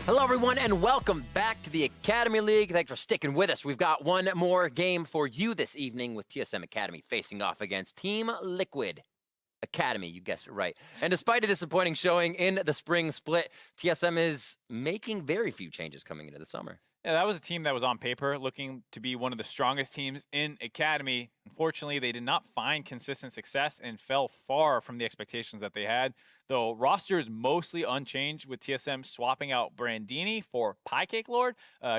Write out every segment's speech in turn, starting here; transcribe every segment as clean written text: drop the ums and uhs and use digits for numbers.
Hello, everyone, and welcome back to the Academy League. Thanks for sticking with us. We've got one more game for you this evening with TSM Academy facing off against Team Liquid Academy. You guessed it right. And despite a disappointing showing in the spring split, TSM is making very few changes coming into the summer. Yeah, that was a team that was on paper looking to be one of the strongest teams in Academy. Unfortunately, they did not find consistent success and fell far from the expectations that they had. Though roster is mostly unchanged with TSM swapping out Brandini for Pie Cake Lord,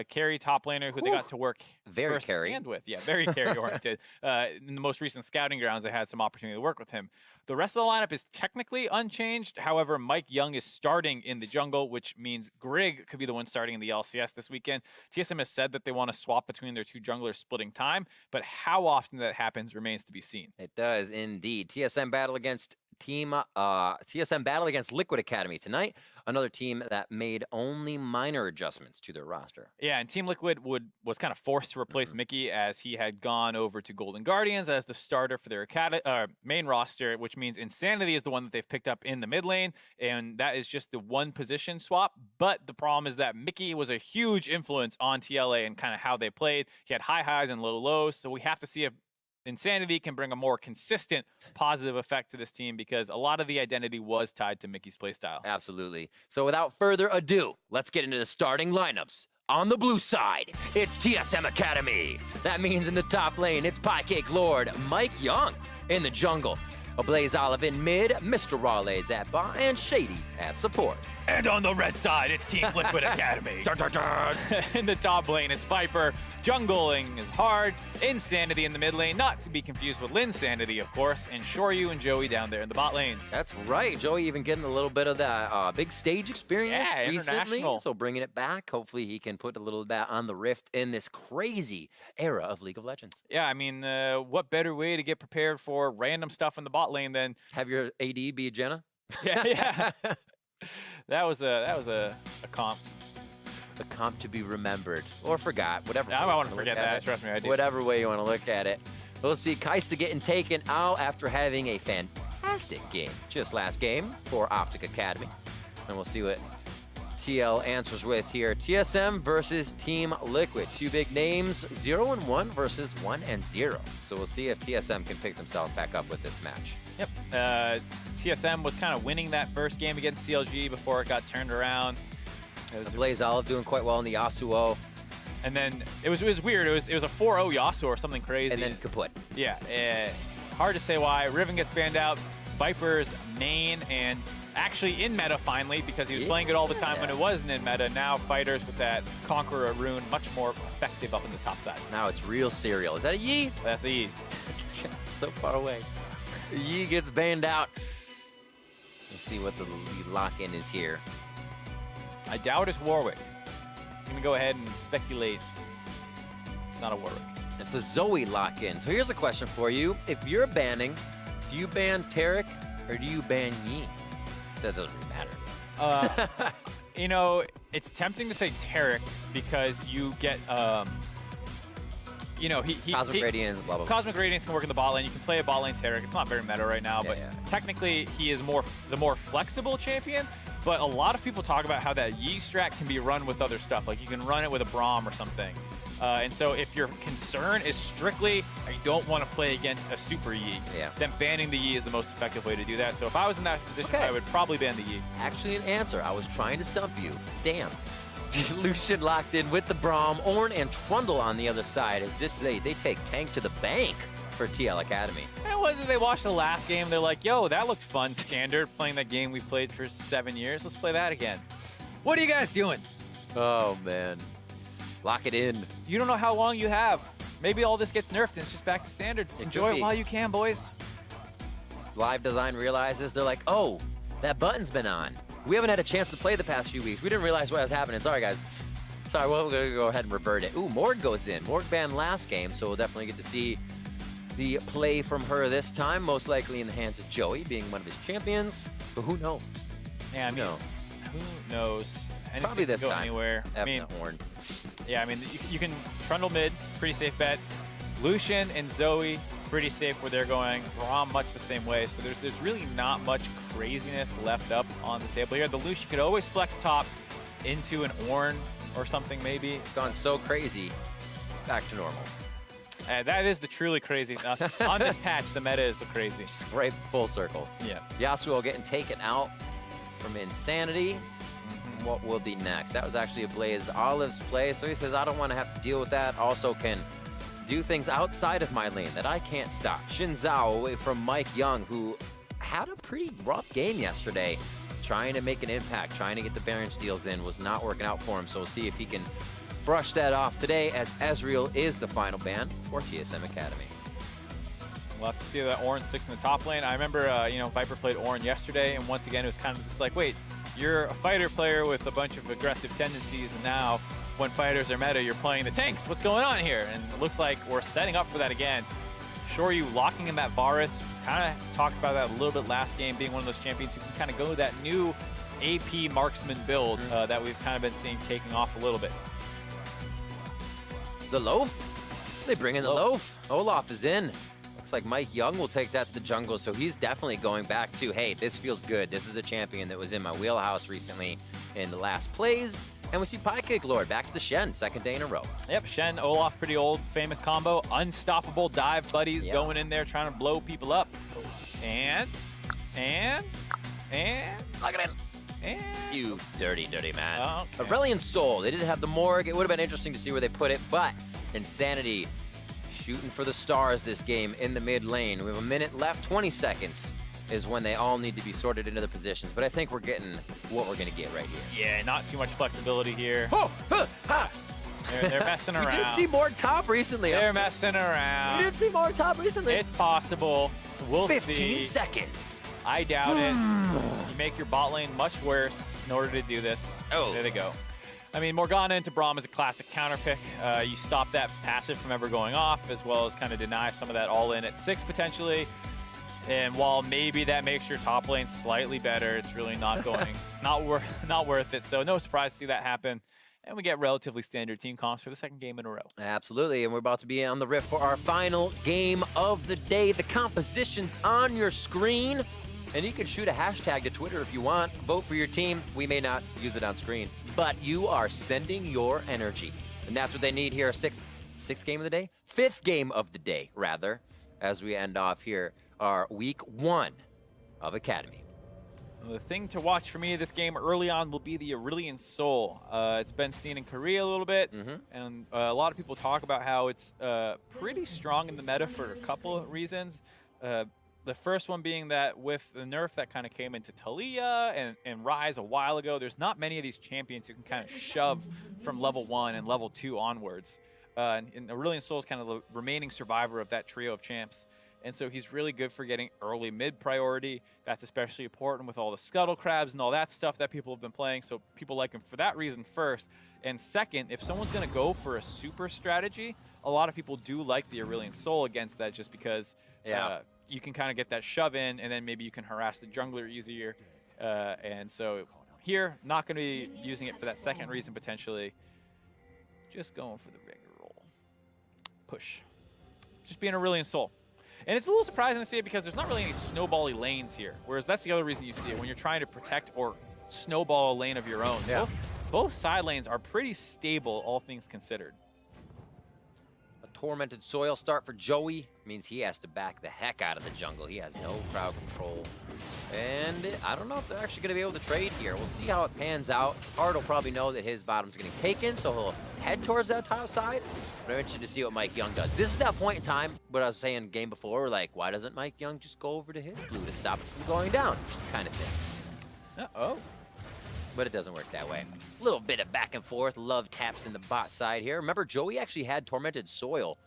carry top laner who they got to work Very carry. hand with. Yeah, very carry oriented. In the most recent scouting grounds, they had some opportunity to work with him. The rest of the lineup is technically unchanged. However, Mike Young is starting in the jungle, which means Grig could be the one starting in the LCS this weekend. TSM has said that they want to swap between their two junglers splitting time, but how often that happens remains to be seen. It does indeed. TSM battle against Liquid Academy tonight. Another team that made only minor adjustments to their roster. Yeah, and Team Liquid was kind of forced to replace Mickey as he had gone over to Golden Guardians as the starter for their main roster, which means Insanity is the one that they've picked up in the mid lane, and that is just the one position swap. But the problem is that Mickey was a huge influence on TLA and kind of how they played. He had high highs and low lows, so we have to see if Insanity can bring a more consistent positive effect to this team because a lot of the identity was tied to Mickey's playstyle. Absolutely. So without further ado, let's get into the starting lineups. On the blue side, it's TSM Academy. That means in the top lane, it's Pie Cake Lord Mike Young. In the jungle, Ablaze Olive in mid, Mr. Raleigh at bot, and Shady at support. And on the red side, it's Team Liquid Academy. Dun, dun, dun. In the top lane, it's Viper. Jungling is hard. Insanity in the mid lane, not to be confused with Linsanity, of course. And Shoryu and Joey down there in the bot lane. That's right. Joey even getting a little bit of that big stage experience recently. International. So bringing it back. Hopefully he can put a little bit on the rift in this crazy era of League of Legends. Yeah, I mean, what better way to get prepared for random stuff in the bot lane than have your AD be a Jenna? Yeah. That was a comp. A comp to be remembered or forgot, whatever. I want to forget that. Trust me, I do. Whatever way you want to look at it. We'll see Kaisa getting taken out after having a fantastic game just last game for Optic Academy. And we'll see what TL answers with here. TSM versus Team Liquid. Two big names, 0-1 versus 1-0. So we'll see if TSM can pick themselves back up with this match. Yep. TSM was kind of winning that first game against CLG before it got turned around. Blaze Olive doing quite well in the Yasuo. And then it was weird. It was a 4-0 Yasuo or something crazy. And then kaput. Yeah. Hard to say why. Riven gets banned out. Viper's main and actually in meta finally because he was playing it all the time when it wasn't in meta. Now fighters with that Conqueror rune much more effective up in the top side. Now it's real cereal. Is that a Yi? That's a Yi. So far away. Yi gets banned out. Let's see what the lock-in is here. I doubt it's Warwick. I'm going to go ahead and speculate it's not a Warwick. It's a Zoe lock-in. So here's a question for you. If you're banning, do you ban Tarek or do you ban Yi? That doesn't really matter. You know, it's tempting to say Tarek because you get, you know, Cosmic Radiance, blah, blah, blah. Cosmic Radiance can work in the bot lane. You can play a bot lane Tarek. It's not very meta right now, but technically he is the more flexible champion. But a lot of people talk about how that Yi strat can be run with other stuff. Like you can run it with a Braum or something. And so if your concern is strictly, I don't want to play against a super Yi, then banning the Yi is the most effective way to do that. So if I was in that position, I would probably ban the Yi. Actually an answer. I was trying to stump you. Damn. Lucian locked in with the Braum. Ornn and Trundle on the other side. As this they take tank to the bank for TL Academy. And wasn't they watched the last game? They're like, yo, that looked fun. Standard, playing that game we played for 7 years. Let's play that again. What are you guys doing? Oh, man. Lock it in. You don't know how long you have. Maybe all this gets nerfed and it's just back to standard. Enjoy it while you can, boys. Live Design realizes, they're like, oh, that button's been on. We haven't had a chance to play the past few weeks. We didn't realize what was happening. Sorry, guys. Sorry, we're going to go ahead and revert it. Ooh, Morg goes in. Morg banned last game, so we'll definitely get to see the play from her this time, most likely in the hands of Joey, being one of his champions. But who knows? Yeah, I mean, who knows? Anything probably this can go time. Anywhere. I mean, Horn. Yeah, I mean, you can Trundle mid, pretty safe bet. Lucian and Zoe, pretty safe where they're going. Braum much the same way. So there's really not much craziness left up on the table here. The Lucian could always flex top. into an Ornn or something maybe. It's gone so crazy. It's back to normal. That is the truly crazy. On this patch, the meta is the crazy. Just right full circle. Yeah. Yasuo getting taken out from Insanity. What will be next? That was actually a Blaze Olive's play, so he says, I don't want to have to deal with that. Also can do things outside of my lane that I can't stop. Xin Zhao away from Mike Young, who had a pretty rough game yesterday, trying to make an impact, trying to get the Baron steals in, was not working out for him, so we'll see if he can brush that off today, as Ezreal is the final ban for TSM Academy. We'll have to see that Ornn sticks in the top lane. I remember, you know, Viper played Ornn yesterday, and once again, it was kind of just like, wait, you're a fighter player with a bunch of aggressive tendencies, and now when fighters are meta, you're playing the tanks. What's going on here? And it looks like we're setting up for that again. Shoryu locking him at Varus. Kind of talked about that a little bit last game, being one of those champions who can kind of go that new AP marksman build that we've kind of been seeing taking off a little bit. The loaf? They bring in the loaf. Olaf is in. Looks like Mike Young will take that to the jungle, so he's definitely going back to, hey, this feels good. This is a champion that was in my wheelhouse recently in the last plays. And we see Pie Cake Lord back to the Shen, second day in a row. Yep, Shen, Olaf, pretty old, famous combo. Unstoppable dive buddies going in there, trying to blow people up. And. Lock it in. And You dirty, dirty man. Okay. Aurelion Soul. They didn't have the morgue. It would have been interesting to see where they put it, but Insanity shooting for the stars this game in the mid lane. We have a minute left, 20 seconds is when they all need to be sorted into their positions, but I think we're getting what we're going to get right here. Yeah, not too much flexibility here. Oh, huh, ha. They're messing around. We did see more top recently. They're messing around. We did see more top recently. It's possible. We'll 15 see. seconds. I doubt it. You make your bot lane much worse in order to do this. Oh. There they go. I mean, Morgana into Braum is a classic counter pick. You stop that passive from ever going off, as well as kind of deny some of that all-in at 6 potentially. And while maybe that makes your top lane slightly better, it's really not going, not worth it. So no surprise to see that happen. And we get relatively standard team comps for the second game in a row. Absolutely, and we're about to be on the rift for our final game of the day. The composition's on your screen, and you can shoot a hashtag to Twitter if you want. Vote for your team. We may not use it on screen, but you are sending your energy, and that's what they need here. Sixth game of the day? Fifth game of the day, rather, as we end off here our week 1 of Academy. The thing to watch for me this game early on will be the Aurelion Soul. It's been seen in Korea a little bit, and a lot of people talk about how it's pretty strong in the meta for a couple of reasons. The first one being that with the nerf that kind of came into Talia and Rise a while ago, there's not many of these champions who can kind of shove from level 1 and level 2 onwards. And Aurelion Soul is kind of the remaining survivor of that trio of champs. And so he's really good for getting early mid priority. That's especially important with all the scuttle crabs and all that stuff that people have been playing. So people like him for that reason first. And second, if someone's going to go for a super strategy, a lot of people do like the Aurelion Soul against that, just because you can kind of get that shove in, and then maybe you can harass the jungler easier. And so here, not going to be using it for that second reason potentially. Just going for the regular roll. Push. Just being Aurelion Soul. And it's a little surprising to see it because there's not really any snowbally lanes here. Whereas that's the other reason you see it, when you're trying to protect or snowball a lane of your own. Yeah. Both side lanes are pretty stable, all things considered. A Tormented Soil start for Joey means he has to back the heck out of the jungle. He has no crowd control. And I don't know if they're actually going to be able to trade here. We'll see how it pans out. Hard will probably know that his bottom's getting taken, so he'll head towards that top side. But I'm interested to see what Mike Young does. This is that point in time, what I was saying game before, we're like, why doesn't Mike Young just go over to his blue to stop it from going down? Kind of thing. Uh-oh. But it doesn't work that way. A little bit of back and forth. Love taps in the bot side here. Remember, Joey actually had Tormented Soil.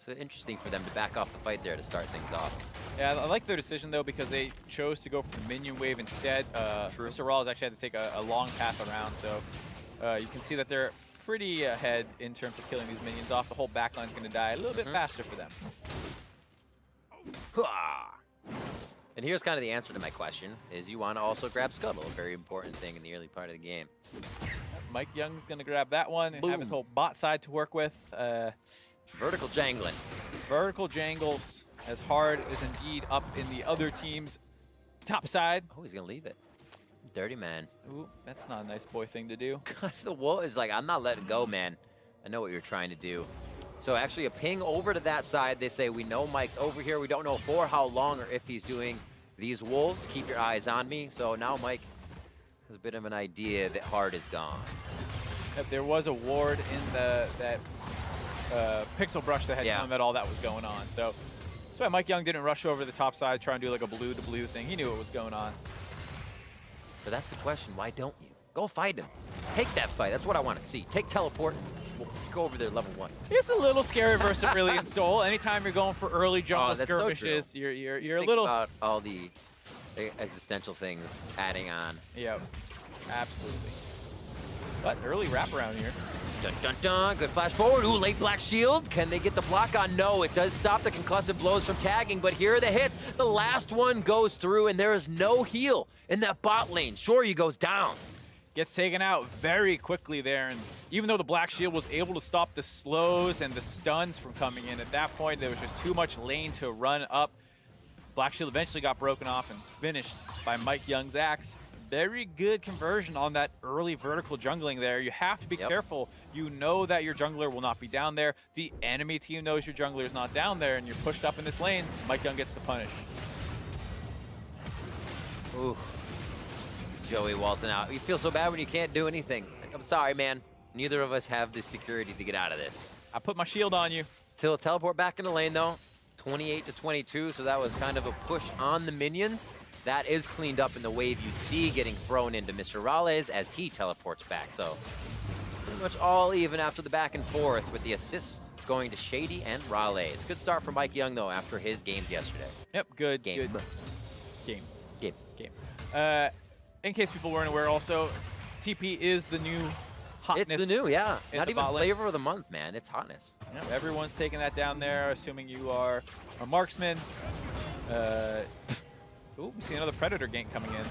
So interesting for them to back off the fight there to start things off. Yeah, I like their decision, though, because they chose to go for the minion wave instead. Mr. Rawls actually had to take a long path around, so you can see that they're pretty ahead in terms of killing these minions off. The whole backline's going to die a little bit faster for them. And here's kind of the answer to my question, is you want to also grab Scuttle, a very important thing in the early part of the game. Mike Young's going to grab that one and have his whole bot side to work with. Vertical jangling. Vertical jangles as hard as indeed up in the other team's top side. Oh, he's going to leave it. Dirty man. Ooh, that's not a nice boy thing to do. The wolf is like, I'm not letting go, man. I know what you're trying to do. So actually a ping over to that side. They say, we know Mike's over here. We don't know for how long or if he's doing these wolves. Keep your eyes on me. So now Mike has a bit of an idea that hard is gone. Yep, there was a ward in that pixel brush that had known that all that was going on. So that's why Mike Young didn't rush over the top side, try and do like a blue to blue thing. He knew what was going on. But that's the question. Why don't you? Go fight him. Take that fight. That's what I want to see. Take teleport. We'll go over there level 1. It's a little scary versus Brilliant Soul. Anytime you're going for early jungle skirmishes, so you're a Think little about all the existential things adding on. Yep, absolutely. But early wraparound here. Dun, dun, dun. Good flash forward. Ooh, late black shield. Can they get the block on? No, it does stop the concussive blows from tagging, but here are the hits. The last one goes through, and there is no heal in that bot lane. Shoryu goes down. Gets taken out very quickly there, and even though the black shield was able to stop the slows and the stuns from coming in, at that point there was just too much lane to run up. Black shield eventually got broken off and finished by Mike Young's axe. Very good conversion on that early vertical jungling there. You have to be careful. You know that your jungler will not be down there. The enemy team knows your jungler is not down there, and you're pushed up in this lane. Mike Young gets the punish. Ooh. Joey waltzing out. You feel so bad when you can't do anything. I'm sorry, man. Neither of us have the security to get out of this. I put my shield on you. Till teleport back in the lane, though. 28 to 22, so that was kind of a push on the minions. That is cleaned up in the wave you see getting thrown into Mr. Raleigh as he teleports back. So pretty much all even after the back and forth with the assists going to Shady and Raleigh. Good start for Mike Young, though, after his games yesterday. Yep, good. Game. Good. Game. In case people weren't aware also, TP is the new hotness. It's the new, yeah. Not even bot lane. flavor of the month, man. It's hotness. Yep, everyone's taking that down there, assuming you are a marksman. Ooh, we see another Predator gank coming in.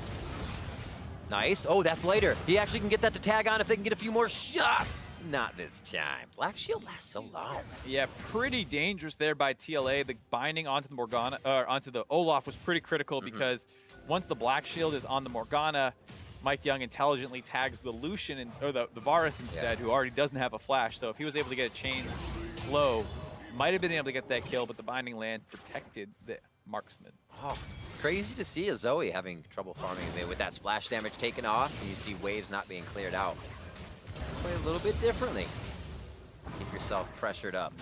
Nice. Oh, that's later. He actually can get that to tag on if they can get a few more shots. Not this time. Black Shield lasts so long. Yeah, pretty dangerous there by TLA. The binding onto the Morgana, onto the Olaf was pretty critical because once the Black Shield is on the Morgana, Mike Young intelligently tags the Lucian, or the Varus instead, who already doesn't have a flash. So if he was able to get a chain slow, might have been able to get that kill, but the binding land protected the marksman. Oh, crazy to see a Zoe having trouble farming with that splash damage taken off, and you see waves not being cleared out. Play a little bit differently. Keep yourself pressured up.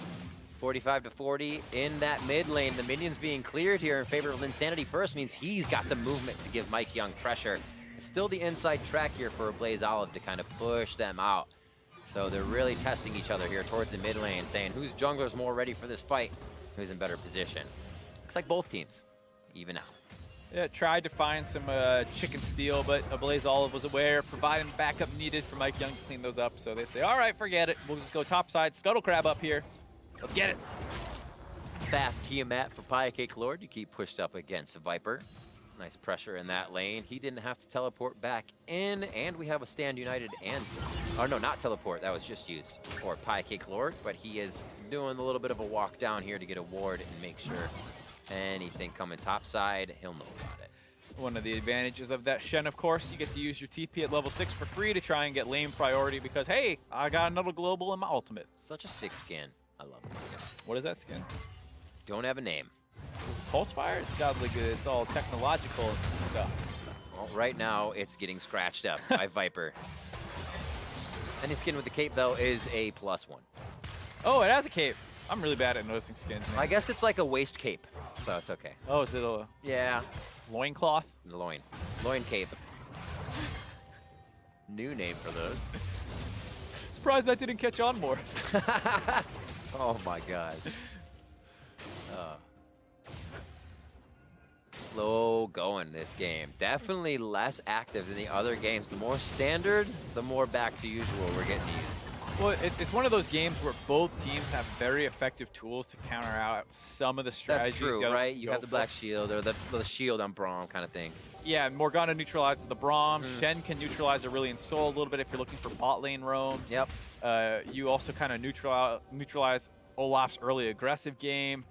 45 to 40 in that mid lane. The minions being cleared here in favor of Linsanity first means he's got the movement to give Mike Young pressure. Still the inside track here for Blaze Olive to kind of push them out. So they're really testing each other here towards the mid lane, saying whose jungler's more ready for this fight, who's in better position. Looks like both teams even out. Yeah, tried to find some chicken steal, but Blaze Olive was aware, providing backup needed for Mike Young to clean those up. So they say, all right, forget it. We'll just go topside, Scuttle Crab up here. Let's get it. Fast Tiamat for Cake Lord. You keep pushed up against Viper. Nice pressure in that lane. He didn't have to teleport back in, and we have a Stand United and, oh no, not teleport. That was just used for Cake Lord, but he is doing a little bit of a walk down here to get a ward and make sure anything coming topside, he'll know about it. One of the advantages of that Shen, of course, you get to use your TP at level 6 for free to try and get lane priority because, hey, I got another global in my ultimate. Such a sick skin. I love this skin. What is that skin? Don't have a name. Pulse Fire? It's got like it's all technological stuff. Well, right now, it's getting scratched up by Viper. Any skin with the cape, though, is a +1. Oh, it has a cape. I'm really bad at noticing skins, man. I guess it's like a waist cape, so it's okay. Oh, is it a loincloth? The loin. Loin cape. New name for those. Surprised that didn't catch on more. Oh my god. Slow going this game. Definitely less active than the other games. The more standard, the more back to usual we're getting these. Well, it's one of those games where both teams have very effective tools to counter out some of the strategies. That's true, right? You have the Black Shield or the shield on Braum kind of things. Yeah, Morgana neutralizes the Braum. Shen can neutralize Aurelion Sol a little bit if you're looking for bot lane roams. Yep. You also kind of neutralize Olaf's early aggressive game.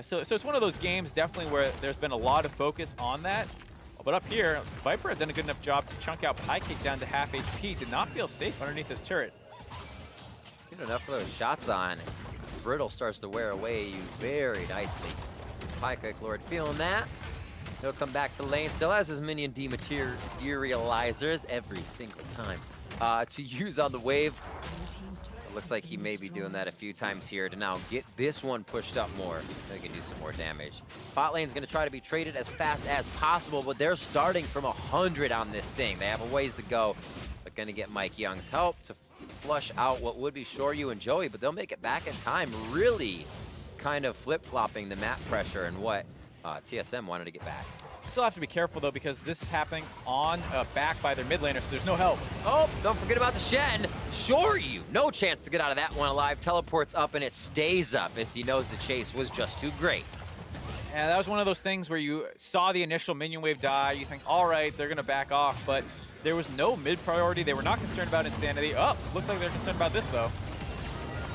So it's one of those games definitely where there's been a lot of focus on that. But up here, Viper had done a good enough job to chunk out Pie Cake down to half HP. Did not feel safe underneath this turret. Get enough of those shots on. Brittle starts to wear away you very nicely. Pie Cake Lord feeling that. He'll come back to lane. Still has his minion dematerializers every single time to use on the wave. It looks like he may be doing that a few times here to now get this one pushed up more. They can do some more damage. Bot lane's going to try to be traded as fast as possible, but they're starting from 100 on this thing. They have a ways to go, but going to get Mike Young's help to flush out what would be Shoryu and Joey, but they'll make it back in time, really kind of flip-flopping the map pressure and what TSM wanted to get back. Still have to be careful, though, because this is happening on back by their mid laner, so there's no help. Oh, don't forget about the Shen. Shoryu, no chance to get out of that one alive. Teleports up, and it stays up as he knows the chase was just too great. And that was one of those things where you saw the initial minion wave die. You think, all right, they're going to back off, but there was no mid priority. They were not concerned about Insanity. Oh, looks like they're concerned about this, though.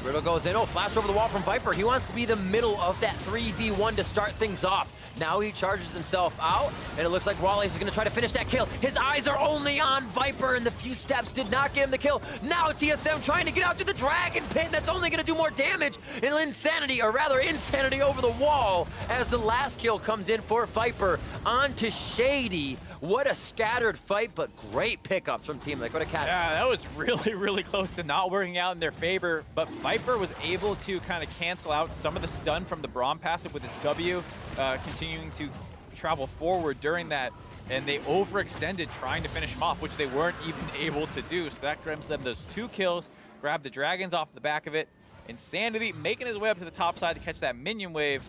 Riddle goes in. Oh, flash over the wall from Viper. He wants to be the middle of that 3v1 to start things off. Now he charges himself out, and it looks like Wallace is going to try to finish that kill. His eyes are only on Viper, and the few steps did not get him the kill. Now TSM trying to get out to the Dragon Pit. That's only going to do more damage. And Insanity over the wall as the last kill comes in for Viper onto Shady. What a scattered fight, but great pickups from Team Liquid Academy. Yeah, that was really, really close to not working out in their favor, but Viper was able to kind of cancel out some of the stun from the Braum passive with his W, continuing to travel forward during that, and they overextended trying to finish him off, which they weren't even able to do. So that grabs them those 2 kills, grabbed the Dragons off the back of it. Insanity making his way up to the top side to catch that minion wave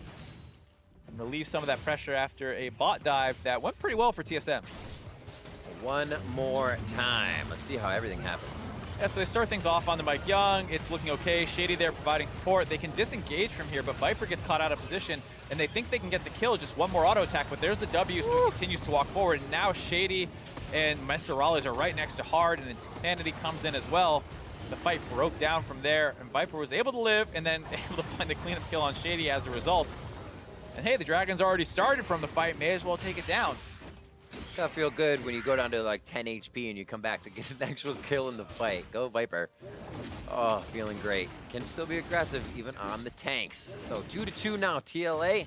and relieve some of that pressure after a bot dive that went pretty well for TSM. One more time. Let's see how everything happens. Yeah, so they start things off on the Mike Young. It's looking okay. Shady there providing support. They can disengage from here, but Viper gets caught out of position, and they think they can get the kill. Just one more auto attack, but there's the W, so he continues to walk forward. And now Shady and Master Raleigh are right next to Hard, and Insanity comes in as well. The fight broke down from there, and Viper was able to live and then able to find the cleanup kill on Shady as a result. And hey, the Dragons already started from the fight. May as well take it down. Gotta feel good when you go down to like 10 HP and you come back to get an actual kill in the fight. Go Viper. Oh, feeling great. Can still be aggressive even on the tanks. So 2-2 now, TLA.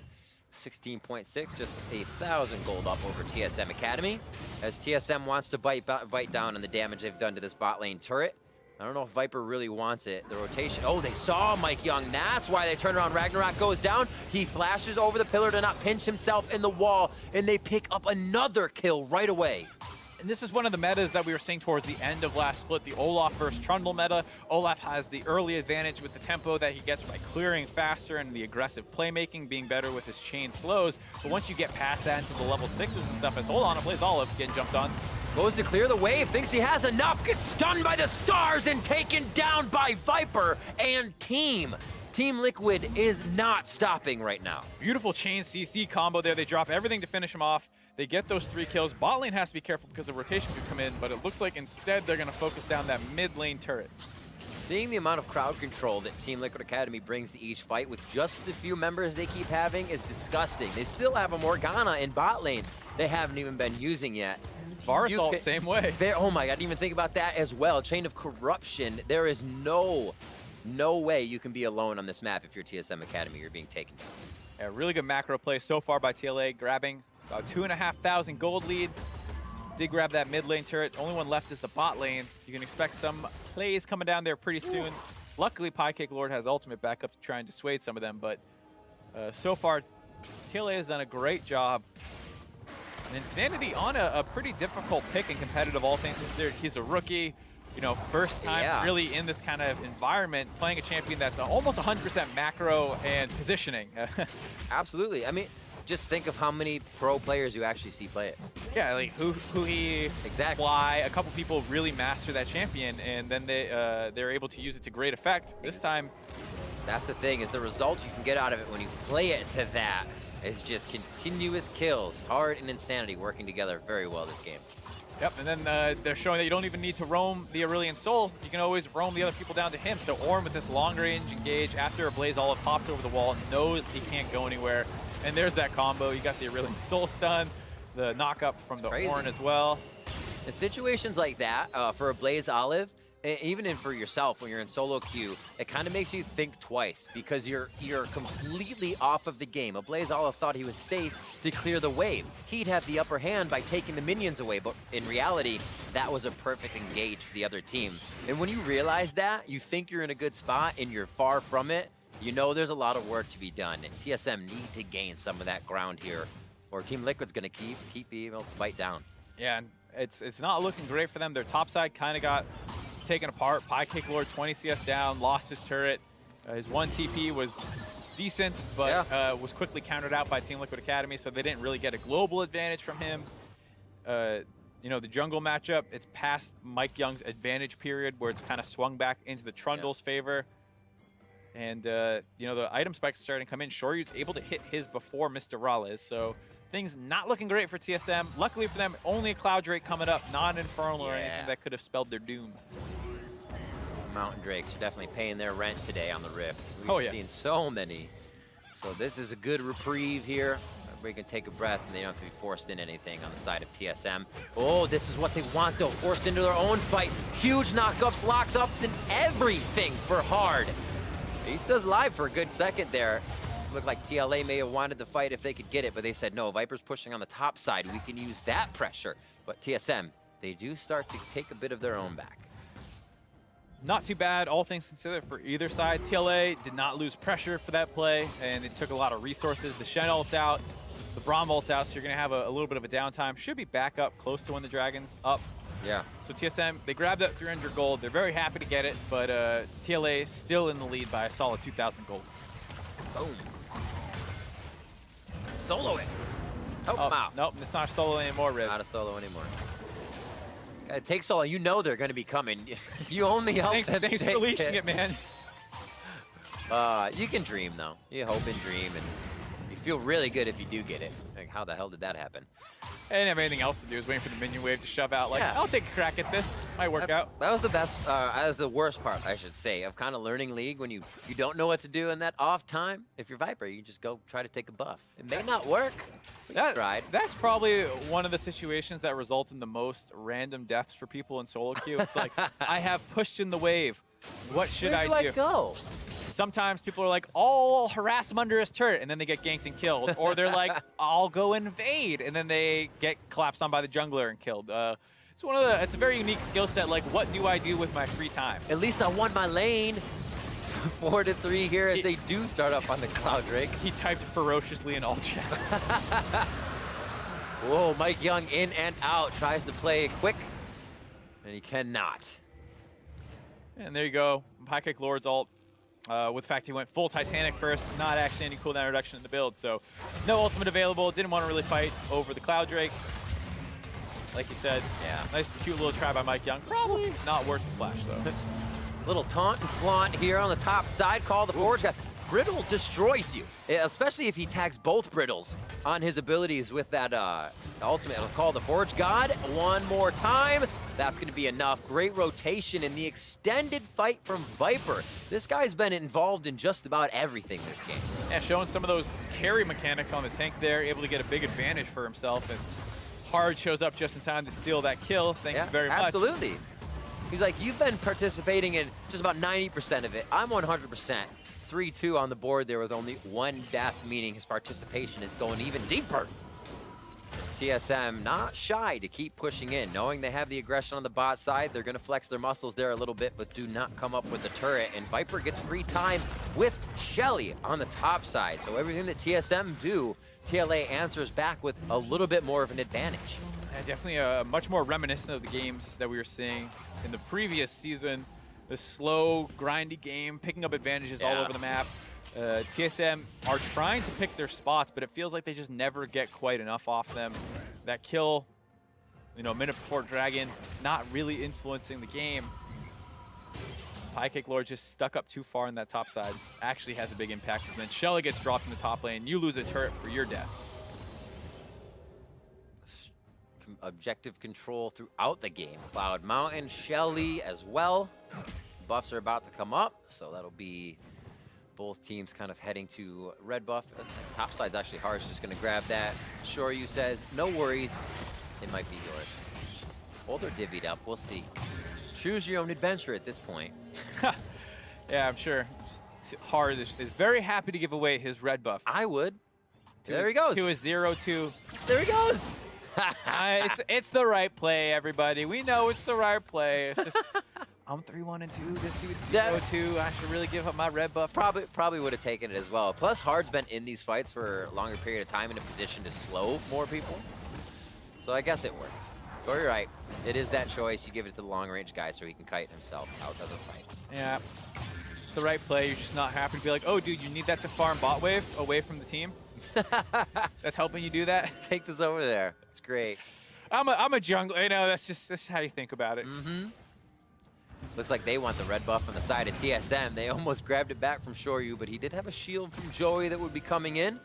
16.6, just 1,000 gold up over TSM Academy. As TSM wants to bite down on the damage they've done to this bot lane turret. I don't know if Viper really wants it. The rotation, oh, they saw Mike Young. That's why they turn around. Ragnarok goes down. He flashes over the pillar to not pinch himself in the wall, and they pick up another kill right away. And this is one of the metas that we were seeing towards the end of last split, the Olaf versus Trundle meta. Olaf has the early advantage with the tempo that he gets by clearing faster and the aggressive playmaking, being better with his chain slows. But once you get past that into the level 6s and stuff, as hold on, it plays Olive getting jumped on. Goes to clear the wave, thinks he has enough, gets stunned by the stars and taken down by Viper and Team. Team Liquid is not stopping right now. Beautiful chain CC combo there. They drop everything to finish him off. They get those 3 kills. Bot lane has to be careful because the rotation could come in, but it looks like instead they're going to focus down that mid lane turret. Seeing the amount of crowd control that Team Liquid Academy brings to each fight with just the few members they keep having is disgusting. They still have a Morgana in bot lane they haven't even been using yet. Bar Assault, same way. Oh my God, I didn't even think about that as well. Chain of Corruption. There is no way you can be alone on this map if you're TSM Academy. You're being taken down. Yeah, really good macro play so far by TLA, grabbing about 2,500 gold lead. Did grab that mid lane turret. Only one left is the bot lane. You can expect some plays coming down there pretty soon. Luckily, Pie Cake Lord has ultimate backup to try and dissuade some of them, but so far, TLA has done a great job. And Insanity on a pretty difficult pick and competitive, all things considered. He's a rookie, you know, first time really in this kind of environment, playing a champion that's almost 100% macro and positioning. Absolutely. I mean, just think of how many pro players you actually see play it. Yeah, like who he fly. A couple people really master that champion, and then they're able to use it to great effect. This time, that's the thing, is the result you can get out of it when you play it to that is just continuous kills. Hard and Insanity working together very well this game. Yep, and then they're showing that you don't even need to roam the Aurelion Soul. You can always roam the other people down to him. So Ornn with this long-range engage after a Blaze Olive popped over the wall, knows he can't go anywhere. And there's that combo. You got the Aurelion Soul stun. the knock-up from the crazy. horn as well. In situations like that, for a Blaze Olive, even for yourself when you're in solo queue, it kind of makes you think twice because you're completely off of the game. A Blaze Olive thought he was safe to clear the wave. He'd have the upper hand by taking the minions away, but in reality, that was a perfect engage for the other team. And when you realize that, you think you're in a good spot and you're far from it, you know there's a lot of work to be done, and TSM need to gain some of that ground here, or Team Liquid's gonna keep being able to bite down. Yeah, and it's not looking great for them. Their top side kind of got taken apart. Pie Lord 20 CS down, lost his turret. His 1 TP was decent, but was quickly countered out by Team Liquid Academy, so they didn't really get a global advantage from him. You know, the jungle matchup, it's past Mike Young's advantage period where it's kind of swung back into the Trundle's favor. And, you know, the item spikes are starting to come in. Shoryu's able to hit his before Mr. Raleigh, so things not looking great for TSM. Luckily for them, only a Cloud Drake coming up, not an Infernal or anything that could have spelled their doom. Mountain Drakes are definitely paying their rent today on the Rift. Oh, We've seen so many. So this is a good reprieve here. Everybody can take a breath and they don't have to be forced in anything on the side of TSM. Oh, this is what they want though. Forced into their own fight. Huge knockups, locks-ups, and everything for Hard. He stays alive for a good second there. Looked like TLA may have wanted to fight if they could get it, but they said, no, Viper's pushing on the top side. We can use that pressure. But TSM, they do start to take a bit of their own back. Not too bad, all things considered, for either side. TLA did not lose pressure for that play, and it took a lot of resources. The Shen ult's out, the Braum ult's out, so you're going to have a little bit of a downtime. Should be back up close to when the Dragon's up. Yeah. So TSM, they grabbed that 300 gold. They're very happy to get it, but TLA still in the lead by a solid 2,000 gold. Boom. Solo it. Oh, wow. Nope, it's not solo anymore, Rib. Not a solo anymore. It takes solo. You know they're going to be coming. You only help Thanks for leashing it, man. You can dream, though. You hope and dream, and you feel really good if you do get it. Like, how the hell did that happen? I didn't have anything else to do. I was waiting for the minion wave to shove out. Like, I'll take a crack at this. Might work out. That was the best, that was the worst part, I should say, of kind of learning League when you don't know what to do in that off time. If you're Viper, you just go try to take a buff. It may not work. That's probably one of the situations that result in the most random deaths for people in solo queue. It's like, I have pushed in the wave. What should I do? Where do I go? Sometimes people are like, oh, I'll harass him under his turret, and then they get ganked and killed. Or they're like, I'll go invade, and then they get collapsed on by the jungler and killed. It's a very unique skill set. Like, what do I do with my free time? At least I won my lane. 4-3 here as they do start up on the Cloud Drake. He typed ferociously in all chat. Whoa, Mike Young in and out. Tries to play it quick, and he cannot. And there you go. High Kick Lord's ult. With the fact he went full Titanic first, not actually any cooldown reduction in the build, so no ultimate available. Didn't want to really fight over the Cloud Drake. Like you said, nice cute little try by Mike Young. Probably not worth the flash though. Little taunt and flaunt here on the top side. Call the Forge guy. Brittle destroys you, especially if he tags both Brittles on his abilities with that ultimate. I'll call the Forge God one more time. That's going to be enough. Great rotation in the extended fight from Viper. This guy's been involved in just about everything this game. Yeah, showing some of those carry mechanics on the tank there, able to get a big advantage for himself. And Hard shows up just in time to steal that kill. Thank you very much. Absolutely. He's like, you've been participating in just about 90% of it. I'm 100%. 3-2 on the board there with only one death, meaning his participation is going even deeper. TSM not shy to keep pushing in, knowing they have the aggression on the bot side. They're going to flex their muscles there a little bit, but do not come up with the turret. And Viper gets free time with Shelly on the top side. So everything that TSM do, TLA answers back with a little bit more of an advantage. Yeah, definitely much more reminiscent of the games that we were seeing in the previous season. The slow, grindy game, picking up advantages all over the map. TSM are trying to pick their spots, but it feels like they just never get quite enough off them. That kill, you know, minute before Dragon, not really influencing the game. High Kick Lord just stuck up too far in that top side. Actually has a big impact, because then Shelly gets dropped in the top lane. You lose a turret for your death. Objective control throughout the game. Cloud Mountain, Shelly as well. Buffs are about to come up, so that'll be both teams kind of heading to red buff. Top side's actually harsh, just gonna grab that. Shoryu says, no worries, it might be yours. Well, they're divvied up, we'll see. Choose your own adventure at this point. Yeah, I'm sure. Hard is very happy to give away his red buff. I would. There he goes. To a 0-2. There he goes. It's the right play, everybody. We know it's the right play. It's just, I'm 3-1-2. This dude's 0-2. I should really give up my red buff. Probably would have taken it as well. Plus, Hard's been in these fights for a longer period of time in a position to slow more people. So I guess it works. But you're right. It is that choice. You give it to the long-range guy so he can kite himself out of the fight. Yeah. The right play. You're just not happy to be like, oh, dude, you need that to farm bot wave away from the team. That's helping you do that. Take this over there. It's great. I'm a jungler. You know, that's how you think about it. Mm-hmm. Looks like they want the red buff on the side of TSM. They almost grabbed it back from Shoryu, but he did have a shield from Joey that would be coming in.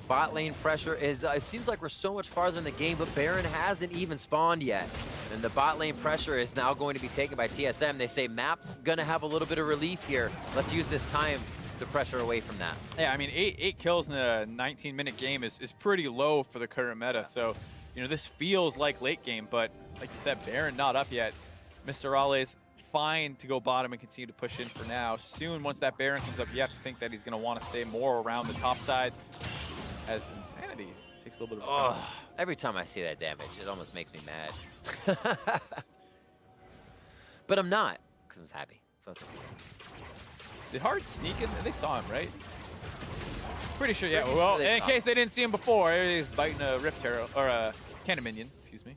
Bot lane pressure is, it seems like we're so much farther in the game, but Baron hasn't even spawned yet. And the bot lane pressure is now going to be taken by TSM. They say map's gonna have a little bit of relief here. Let's use this time to pressure away from that. Yeah, I mean, eight kills in a 19-minute game is pretty low for the current meta. So, you know, this feels like late game, but like you said, Baron not up yet. Mr. Raleigh's fine to go bottom and continue to push in for now. Soon, once that Baron comes up, you have to think that he's gonna want to stay more around the top side. As Insanity takes a little bit of every time I see that damage, it almost makes me mad. But I'm not, because I'm happy. So it's okay. Did Hard sneak in? They saw him, right? Pretty sure, yeah. Well, in case they didn't see him before, he's biting a Rift Arrow, or a Cannon Minion, excuse me.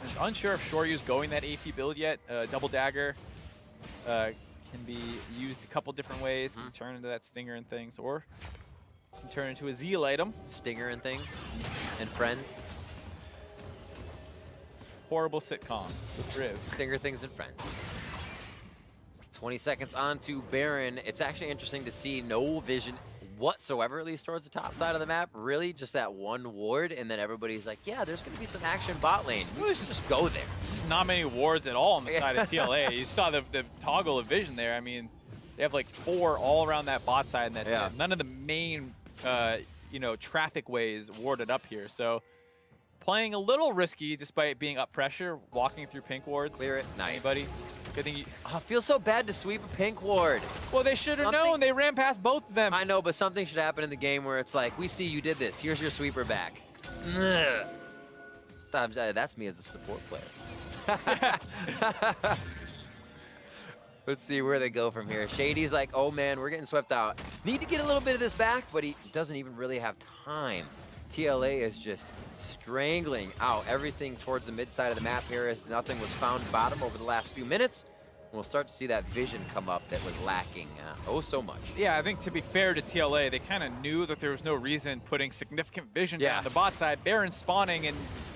I'm just unsure if Shoryu's going that AP build yet. Double Dagger can be used a couple different ways. Can turn into that Stinger and things, or can turn into a Zeal item. Stinger and things, and friends. Horrible sitcoms with Riv. Stinger things and friends. 20 seconds on to Baron. It's actually interesting to see no vision whatsoever, at least towards the top side of the map. Really, just that one ward, and then everybody's like, yeah, there's going to be some action bot lane. Let's just go there. There's not many wards at all on the side of TLA. You saw the toggle of vision there. I mean, they have like 4 all around that bot side, and none of the main you know, traffic ways warded up here. So playing a little risky despite being up pressure, walking through pink wards. Clear it. Nice. Anybody? Good thing you... Oh, it feels so bad to sweep a pink ward. Well, they should have known. They ran past both of them. I know, but something should happen in the game where it's like, we see you did this. Here's your sweeper back. That's me as a support player. Let's see where they go from here. Shady's like, oh man, we're getting swept out. Need to get a little bit of this back, but he doesn't even really have time. TLA is just strangling out everything towards the mid side of the map here as nothing was found bottom over the last few minutes. We'll start to see that vision come up that was lacking oh so much. Yeah, I think to be fair to TLA, they kind of knew that there was no reason putting significant vision down the bot side. Baron spawning in,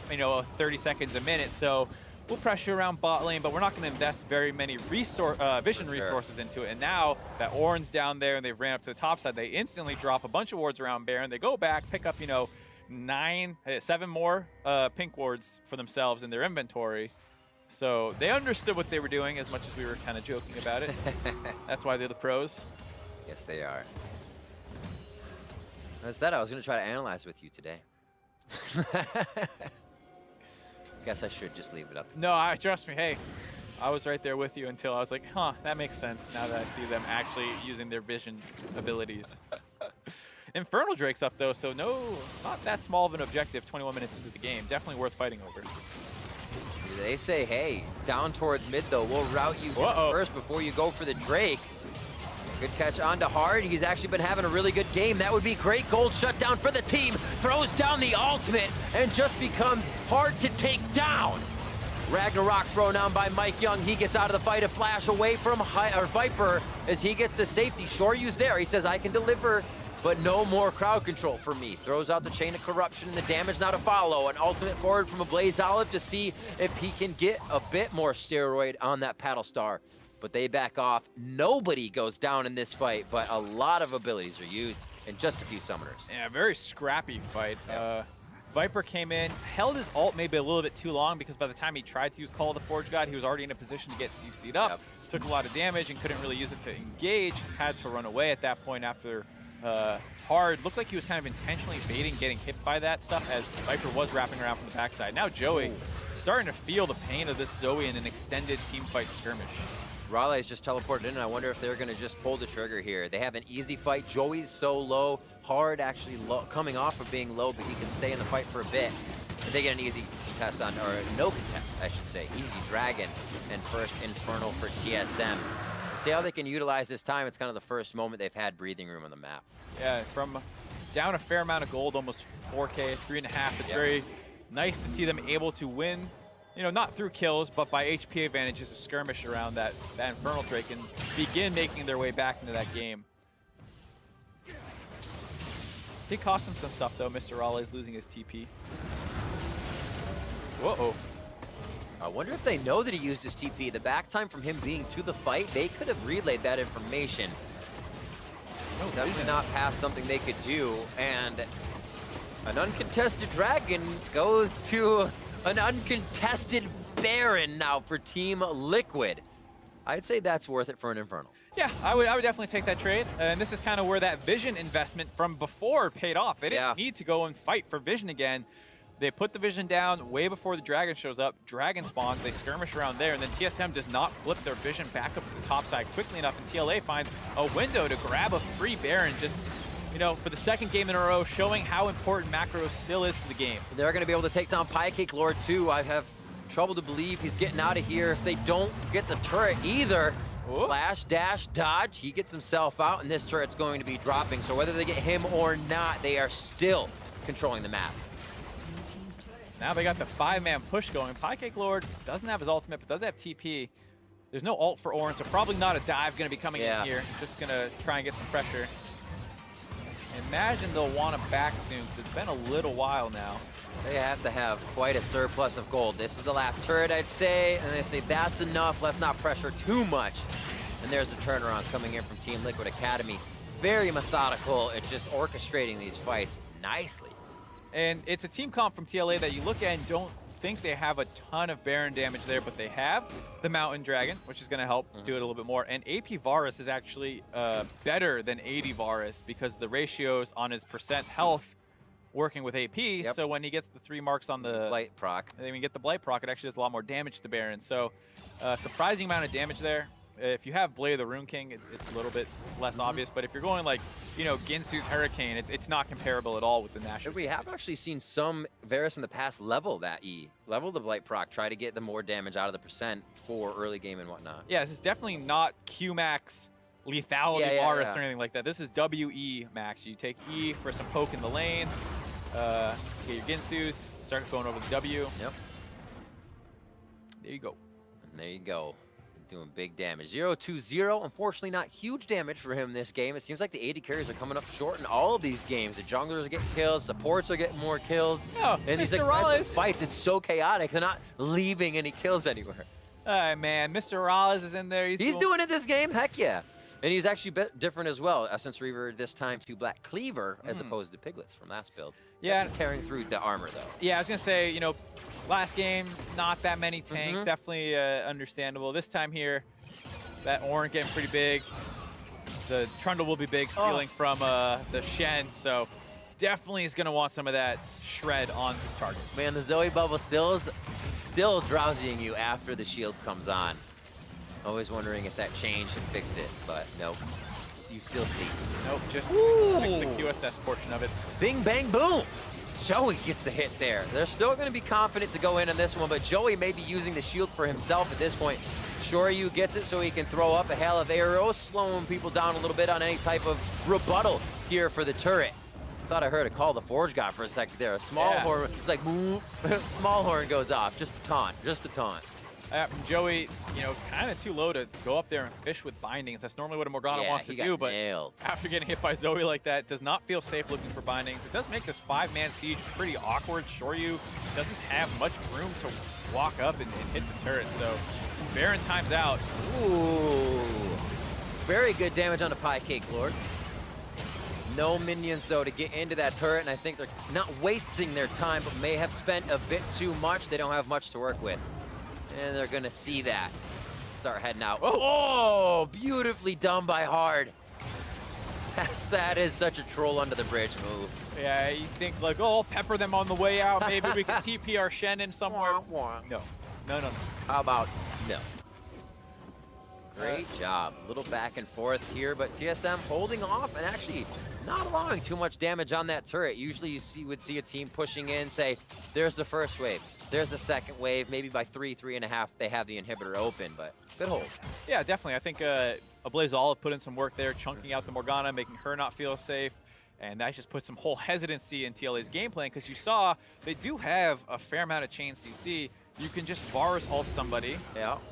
you know, 30 seconds a minute, so we'll pressure around bot lane, but we're not going to invest very many vision resources into it. And now that Ornn's down there and they've ran up to the top side, they instantly drop a bunch of wards around Baron. They go back, pick up, you know, 7 more pink wards for themselves in their inventory. So they understood what they were doing as much as we were kind of joking about it. That's why they're the pros. Yes, they are. I said I was going to try to analyze with you today. Guess I should just leave it up. No, trust me. Hey, I was right there with you until I was like, huh, that makes sense now that I see them actually using their vision abilities. Infernal Drake's up, though, so no, not that small of an objective 21 minutes into the game. Definitely worth fighting over. They say, hey, down towards mid, though. We'll route you first before you go for the Drake. Good catch onto Hard. He's actually been having a really good game. That would be great gold shutdown for the team. Throws down the ultimate and just becomes hard to take down. Ragnarok thrown down by Mike Young. He gets out of the fight. A flash away from Viper as he gets the safety. Shoryu's there. He says, I can deliver, but no more crowd control for me. Throws out the Chain of Corruption and the damage now to follow. An ultimate forward from a Blaze Olive to see if he can get a bit more steroid on that Paddle Star. But they back off. Nobody goes down in this fight, but a lot of abilities are used and just a few summoners. Yeah, very scrappy fight. Viper came in, held his ult maybe a little bit too long because by the time he tried to use Call of the Forge God, he was already in a position to get CC'd up. Yep. Took a lot of damage and couldn't really use it to engage. Had to run away at that point after hard. Looked like he was kind of intentionally baiting getting hit by that stuff as Viper was wrapping around from the backside. Now Joey starting to feel the pain of this Zoe in an extended team fight skirmish. Raleigh's just teleported in, and I wonder if they're going to just pull the trigger here. They have an easy fight. Joey's so low. Hard actually low, coming off of being low, but he can stay in the fight for a bit. And they get an easy contest on, or no contest, I should say. Easy Dragon and first Infernal for TSM. See how they can utilize this time. It's kind of the first moment they've had breathing room on the map. Yeah, from down a fair amount of gold, almost 4K, 3.5. It's very nice to see them able to win. You know, not through kills, but by HP advantages to skirmish around that Infernal Drake and begin making their way back into that game. Did cost him some stuff, though. Mr. Raleigh's losing his TP. Whoa. I wonder if they know that he used his TP. The back time from him being to the fight, they could have relayed that information. No, definitely not past something they could do. And an uncontested Dragon goes to an uncontested Baron now for Team Liquid. I'd say that's worth it for an Infernal. Yeah, I would definitely take that trade. And this is kind of where that Vision investment from before paid off. They didn't need to go and fight for Vision again. They put the Vision down way before the Dragon shows up. Dragon spawns, they skirmish around there, and then TSM does not flip their Vision back up to the top side quickly enough, and TLA finds a window to grab a free Baron just, you know, for the second game in a row, showing how important macro still is to the game. They're going to be able to take down Piecake Lord too. I have trouble to believe he's getting out of here if they don't get the turret either. Ooh. Flash, dash, dodge. He gets himself out, and this turret's going to be dropping. So whether they get him or not, they are still controlling the map. Now they got the 5-man push going. Piecake Lord doesn't have his ultimate, but does have TP. There's no ult for Orin, so probably not a dive going to be coming in here. Just going to try and get some pressure. Imagine they'll want him back soon, because it's been a little while now. They have to have quite a surplus of gold. This is the last turret, I'd say, and they say that's enough. Let's not pressure too much. And there's the turnaround coming in from Team Liquid Academy. Very methodical at just orchestrating these fights nicely. And it's a team comp from TLA that you look at and don't think they have a ton of Baron damage there, but they have the Mountain Dragon, which is going to help do it a little bit more. And AP Varus is actually better than AD Varus because the ratios on his percent health working with AP. So when he gets the 3 marks on the Blight proc, and then we get the Blight proc, it actually does a lot more damage to Baron. So surprising amount of damage there. If you have Blade of the Rune King, it's a little bit less obvious. But if you're going like, you know, Ginsu's Hurricane, it's not comparable at all with the Nash. We have actually seen some Varus in the past level that level the Blight proc, try to get the more damage out of the percent for early game and whatnot. Yeah, this is definitely not Q-Max lethality Varus or anything like that. This is WE max. You take E for some poke in the lane, get your Ginsu's, start going over the W. Yep. There you go. And there you go. Doing big damage. 0-2-0. Unfortunately, not huge damage for him this game. It seems like the AD carries are coming up short in all of these games. The junglers are getting kills, supports are getting more kills. Oh, and these aggressive fights, it's so chaotic. They're not leaving any kills anywhere. Man, Mr. Raleigh is in there. He's doing it this game. Heck yeah. And he's actually a bit different as well. Essence Reaver this time to Black Cleaver as opposed to Piglets from last build. Yeah. Tearing through the armor, though. Yeah, I was going to say, you know, last game, not that many tanks. Definitely understandable. This time here, that Orin getting pretty big. The Trundle will be big, stealing from the Shen. So definitely is going to want some of that shred on his targets. Man, the Zoe bubble still drowsying you after the shield comes on. Always wondering if that changed and fixed it, but nope. You still sleep. Nope, just the QSS portion of it. Bing, bang, boom! Joey gets a hit there. They're still going to be confident to go in on this one, but Joey may be using the shield for himself at this point. Shoryu gets it so he can throw up a hail of arrows, slowing people down a little bit on any type of rebuttal here for the turret. Thought I heard a Call the Forge God for a second there. A small horn, it's like, small horn goes off. Just the taunt, just the taunt. Joey, you know, kind of too low to go up there and fish with bindings. That's normally what a Morgana wants to do, but after getting hit by Zoe like that, does not feel safe looking for bindings. It does make this 5-man siege pretty awkward. Shoryu doesn't have much room to walk up and hit the turret, so Baron times out. Ooh, very good damage on the Piecake Lord. No minions, though, to get into that turret, and I think they're not wasting their time, but may have spent a bit too much. They don't have much to work with, and they're going to see that. Start heading out. Oh, beautifully done by Hard. That is such a troll under the bridge move. Yeah, you think like, oh, pepper them on the way out. Maybe we can TP our Shen in somewhere. No. How about no? Great job. A little back and forth here, but TSM holding off and actually not allowing too much damage on that turret. Usually you would see a team pushing in, say, there's the first wave, there's the second wave, maybe by 3.5, they have the inhibitor open, but good hold. Yeah, definitely. I think Ablaze Olive put in some work there, chunking out the Morgana, making her not feel safe. And that just put some whole hesitancy in TLA's game plan, because you saw they do have a fair amount of chain CC. You can just Varus ult somebody,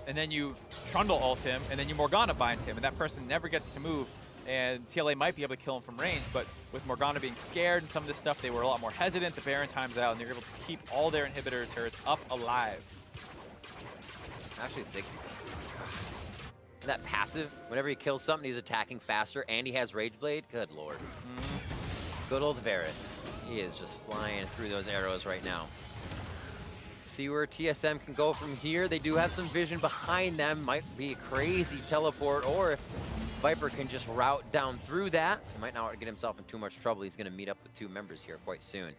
and then you Trundle ult him, and then you Morgana bind him, and that person never gets to move. And TLA might be able to kill him from range, but with Morgana being scared and some of this stuff, they were a lot more hesitant. The Baron times out, and they're able to keep all their inhibitor turrets up alive. I actually think that passive, whenever he kills something, he's attacking faster, and he has Rage Blade. Good lord. Good old Varus. He is just flying through those arrows right now. See where TSM can go from here. They do have some vision behind them. Might be a crazy teleport, or if Viper can just route down through that, he might not get himself in too much trouble. He's going to meet up with 2 members here quite soon.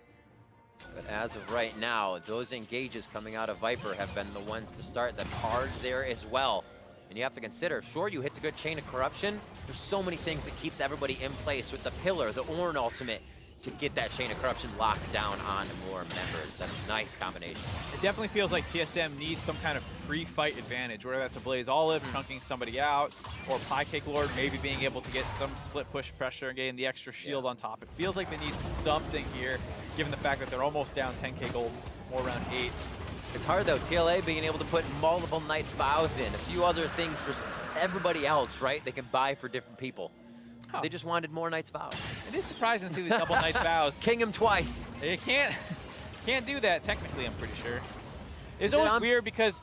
But as of right now, those engages coming out of Viper have been the ones to start. The Hard there as well. And you have to consider, if Shoryu hits a good chain of corruption, there's so many things that keeps everybody in place with the pillar, the Ornn ultimate, to get that chain of corruption locked down on more members. That's a nice combination. It definitely feels like TSM needs some kind of pre-fight advantage, whether that's a Blaze Olive chunking somebody out, or Pie Cake Lord maybe being able to get some split push pressure and getting the extra shield on top. It feels like they need something here, given the fact that they're almost down 10k gold, more around 8. It's hard though, TLA being able to put multiple Knight's Vows in, a few other things for everybody else, right? They can buy for different people. They just wanted more Knight's Vows. It is surprising to see these double Knight's Vows. King him twice. You can't do that technically, I'm pretty sure. It's always weird because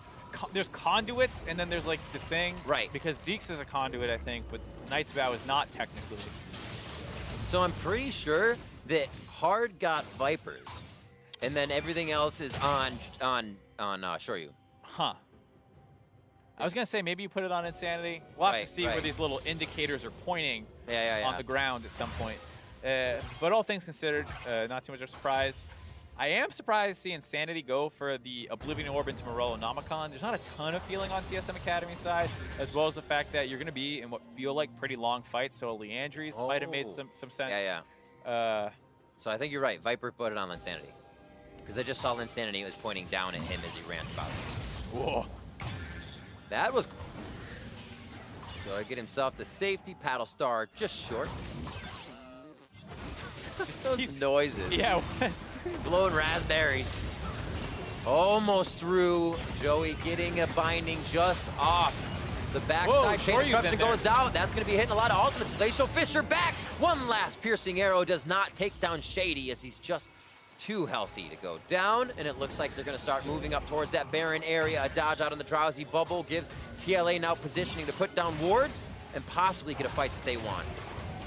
there's conduits and then there's like the thing. Right. Because Zeke's is a conduit, I think, but Knight's Vow is not technically. So I'm pretty sure that Hard got Vipers, and then everything else is on Shoryu. Huh. I was gonna say maybe you put it on Insanity. We'll have to see where these little indicators are pointing on the ground at some point. But all things considered, not too much of a surprise. I am surprised to see Insanity go for the Oblivion Orb into Morello Nomicon. There's not a ton of feeling on TSM Academy side, as well as the fact that you're gonna be in what feel like pretty long fights, so Leandry's might have made some sense. So I think you're right. Viper put it on Insanity. Because I just saw Insanity was pointing down at him as he ran about. Whoa. That was close. So I get himself to safety. Paddle Star just short. Just those noises. Yeah. Blowing raspberries. Almost through. Joey getting a binding just off. The backside chain corruption goes out. That's going to be hitting a lot of ultimates. Glacial Fisher back. One last piercing arrow does not take down Shady as he's just too healthy to go down, and it looks like they're going to start moving up towards that Baron area. A dodge out on the Drowsy Bubble gives TLA now positioning to put down wards and possibly get a fight that they want.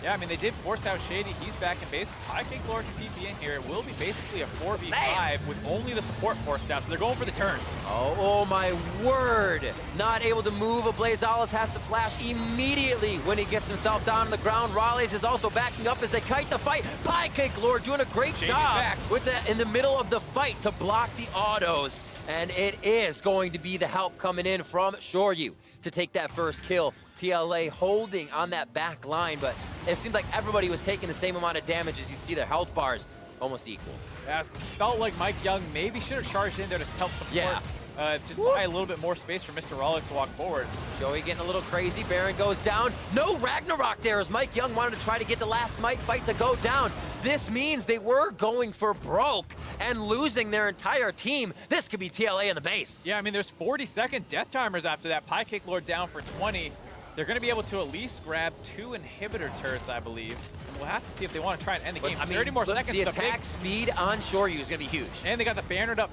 Yeah, I mean, they did force out Shady. He's back in base. Pie Cake Lord can TP in here. It will be basically a 4v5 with only the support forced out, so they're going for the turn. Oh my word. Not able to move. Ablaze Olive has to flash immediately when he gets himself down on the ground. Raleigh is also backing up as they kite the fight. Pie Cake Lord doing a great job with that in the middle of the fight to block the autos. And it is going to be the help coming in from Shoryu to take that first kill. TLA holding on that back line, but it seemed like everybody was taking the same amount of damage as you see their health bars almost equal. Yeah, felt like Mike Young maybe should have charged in there to help support. Just buy a little bit more space for Mr. Rawlings to walk forward. Joey getting a little crazy. Baron goes down. No Ragnarok there as Mike Young wanted to try to get the last Smite fight to go down. This means they were going for broke and losing their entire team. This could be TLA in the base. Yeah, I mean, there's 40-second death timers after that. Pie Cake Lord down for 20. They're going to be able to at least grab 2 inhibitor turrets, I believe. And we'll have to see if they want to try and end the game. I mean, 30 more seconds. The attack speed on Shoryu is going to be huge. And they got the bannered up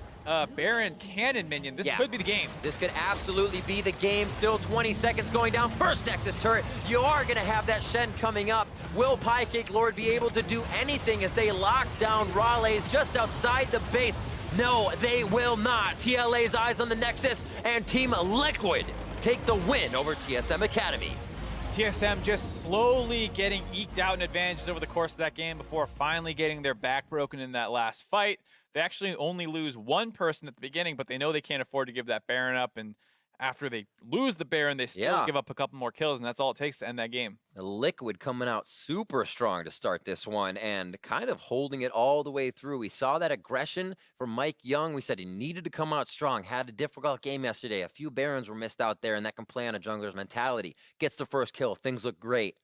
Baron Cannon minion. This could be the game. This could absolutely be the game. Still 20 seconds going down. First Nexus turret. You are going to have that Shen coming up. Will Piecake Lord be able to do anything as they lock down Raleigh just outside the base? No, they will not. TLA's eyes on the Nexus, and Team Liquid take the win over TSM Academy. TSM just slowly getting eked out in advantages over the course of that game before finally getting their back broken in that last fight. They actually only lose one person at the beginning, but they know they can't afford to give that Baron up, and after they lose the Baron, they still give up a couple more kills, and that's all it takes to end that game. The Liquid coming out super strong to start this one and kind of holding it all the way through. We saw that aggression from Mike Young. We said he needed to come out strong. Had a difficult game yesterday. A few Barons were missed out there, and that can play on a jungler's mentality. Gets the first kill. Things look great.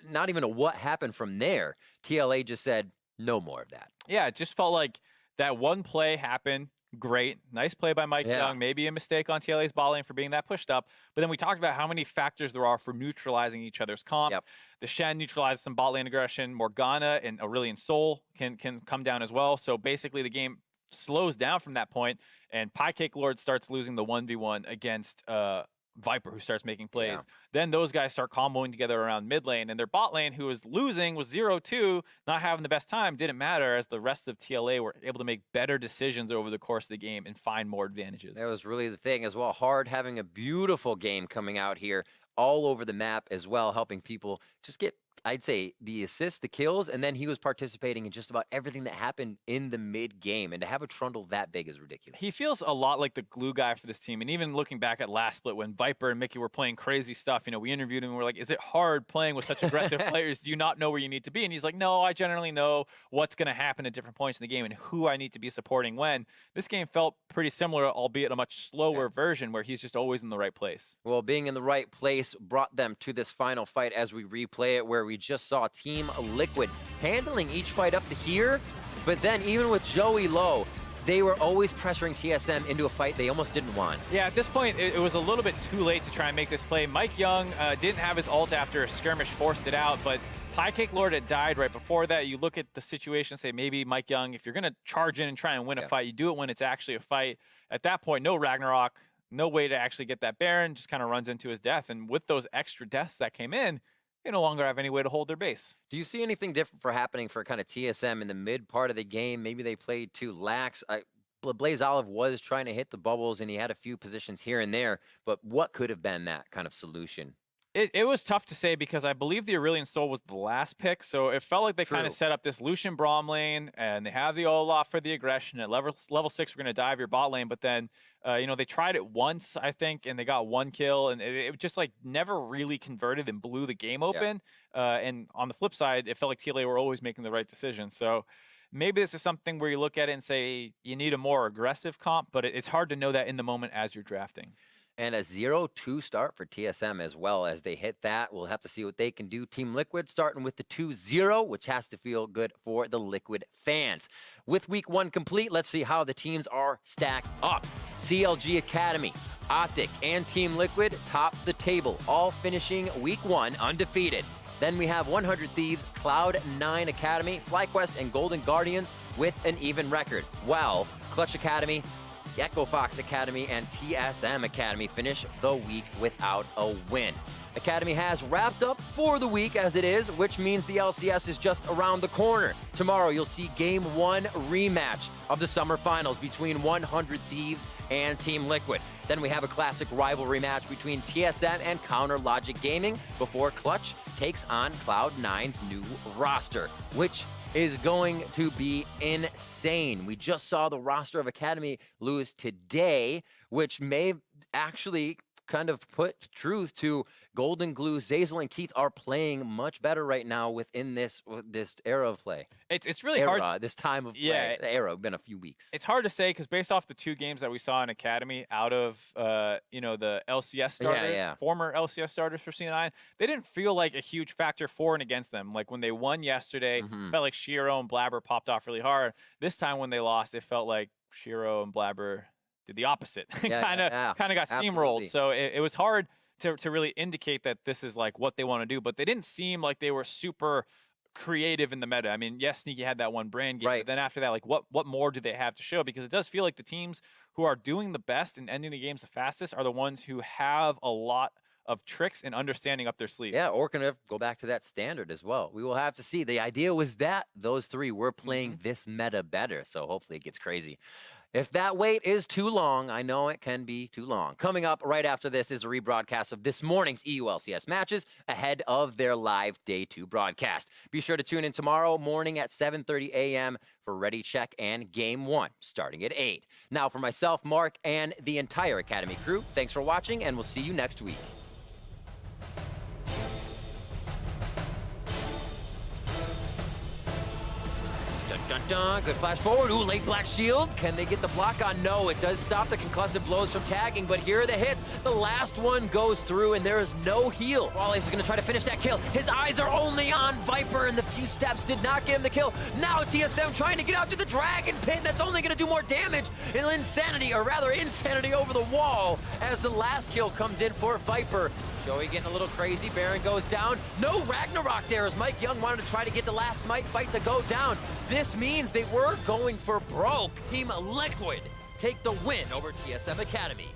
Not even a what happened from there. TLA just said, no more of that. Yeah, it just felt like that one play happened. Great. Nice play by Mike Young. Maybe a mistake on TLA's bot lane for being that pushed up. But then we talked about how many factors there are for neutralizing each other's comp. The Shen neutralizes some bot lane aggression. Morgana and Aurelion Sol can come down as well. So basically the game slows down from that point, and Piecake Lord starts losing the 1v1 against Viper, who starts making plays. Then those guys start comboing together around mid lane, and their bot lane, who was losing, was 0-2, not having the best time, didn't matter, as the rest of TLA were able to make better decisions over the course of the game and find more advantages. That was really the thing as well. Hard having a beautiful game coming out here all over the map as well, helping people just get, I'd say, the assists, the kills, and then he was participating in just about everything that happened in the mid-game. And to have a trundle that big is ridiculous. He feels a lot like the glue guy for this team. And even looking back at last split when Viper and Mickey were playing crazy stuff, you know, we interviewed him and we're like, is it hard playing with such aggressive players? Do you not know where you need to be? And he's like, no, I generally know what's going to happen at different points in the game and who I need to be supporting when. This game felt pretty similar, albeit a much slower version where he's just always in the right place. Well, being in the right place brought them to this final fight as we replay it, where we just saw Team Liquid handling each fight up to here, but then even with Joey low, they were always pressuring TSM into a fight they almost didn't want. Yeah, at this point, it was a little bit too late to try and make this play. Mike Young didn't have his ult after a skirmish forced it out, but Piecake Lord had died right before that. You look at the situation and say, maybe Mike Young, if you're going to charge in and try and win a fight, you do it when it's actually a fight. At that point, no Ragnarok, no way to actually get that Baron, just kind of runs into his death. And with those extra deaths that came in, they no longer have any way to hold their base. Do you see anything different for happening for kind of TSM in the mid part of the game? Maybe they played too lax. Blaze Olive was trying to hit the bubbles, and he had a few positions here and there, but what could have been that kind of solution? It was tough to say because I believe the Aurelion Sol was the last pick, so it felt like they kind of set up this Lucian Braum lane, and they have the Olaf for the aggression. At level 6, we're going to dive your bot lane, but then, you know, they tried it once, I think, and they got one kill, and it just, like, never really converted and blew the game open. And on the flip side, it felt like TLA were always making the right decision. So maybe this is something where you look at it and say you need a more aggressive comp, but it's hard to know that in the moment as you're drafting. And a 0-2 start for TSM as well. As they hit that, we'll have to see what they can do. Team Liquid starting with the 2-0, which has to feel good for the Liquid fans. With week 1 complete, let's see how the teams are stacked up. CLG Academy, Optic, and Team Liquid top the table, all finishing week 1 undefeated. Then we have 100 Thieves, Cloud9 Academy, FlyQuest, and Golden Guardians with an even record. While Clutch Academy, Echo Fox Academy, and TSM Academy finish the week without a win. Academy has wrapped up for the week as it is, which means the LCS is just around the corner. Tomorrow, you'll see Game 1 rematch of the Summer Finals between 100 Thieves and Team Liquid. Then we have a classic rivalry match between TSM and Counter Logic Gaming before Clutch takes on Cloud9's new roster, which is going to be insane. We just saw the roster of Academy lose today, which may actually kind of put truth to Golden Glue. Zazel and Keith are playing much better right now within this era of play. It's really hard. This time of play. The era, been a few weeks. It's hard to say because based off the 2 games that we saw in Academy out of you know, the LCS starter, former LCS starters for C9, they didn't feel like a huge factor for and against them. Like when they won yesterday, felt like Shiro and Blabber popped off really hard. This time when they lost, it felt like Shiro and Blabber did the opposite. kind of got steamrolled. So it was hard to really indicate that this is like what they want to do, but they didn't seem like they were super creative in the meta. I mean, yes, Sneaky had that one brand game, Right. but then after that, like what more do they have to show? Because it does feel like the teams who are doing the best and ending the games the fastest are the ones who have a lot of tricks and understanding up their sleeve. Yeah, or can go back to that standard as well. We will have to see. The idea was that those three were playing this meta better, so hopefully it gets crazy. If that wait is too long, I know it can be too long. Coming up right after this is a rebroadcast of this morning's EULCS matches ahead of their live Day 2 broadcast. Be sure to tune in tomorrow morning at 7:30 a.m. for Ready Check and Game 1, starting at 8. Now for myself, Mark, and the entire Academy crew, thanks for watching, and we'll see you next week. Dun, dun, dun. Good flash forward. Ooh, late black shield. Can they get the block on? No, it does stop the concussive blows from tagging, but here are the hits. The last one goes through, and there is no heal. Wallace is going to try to finish that kill. His eyes are only on Viper, and the few steps did not get him the kill. Now TSM trying to get out to the Dragon Pit. That's only going to do more damage. Insanity, or rather insanity over the wall, as the last kill comes in for Viper. Joey getting a little crazy. Baron goes down. No Ragnarok there, as Mike Young wanted to try to get the last smite fight to go down. This means they were going for broke. Team Liquid take the win over TSM Academy.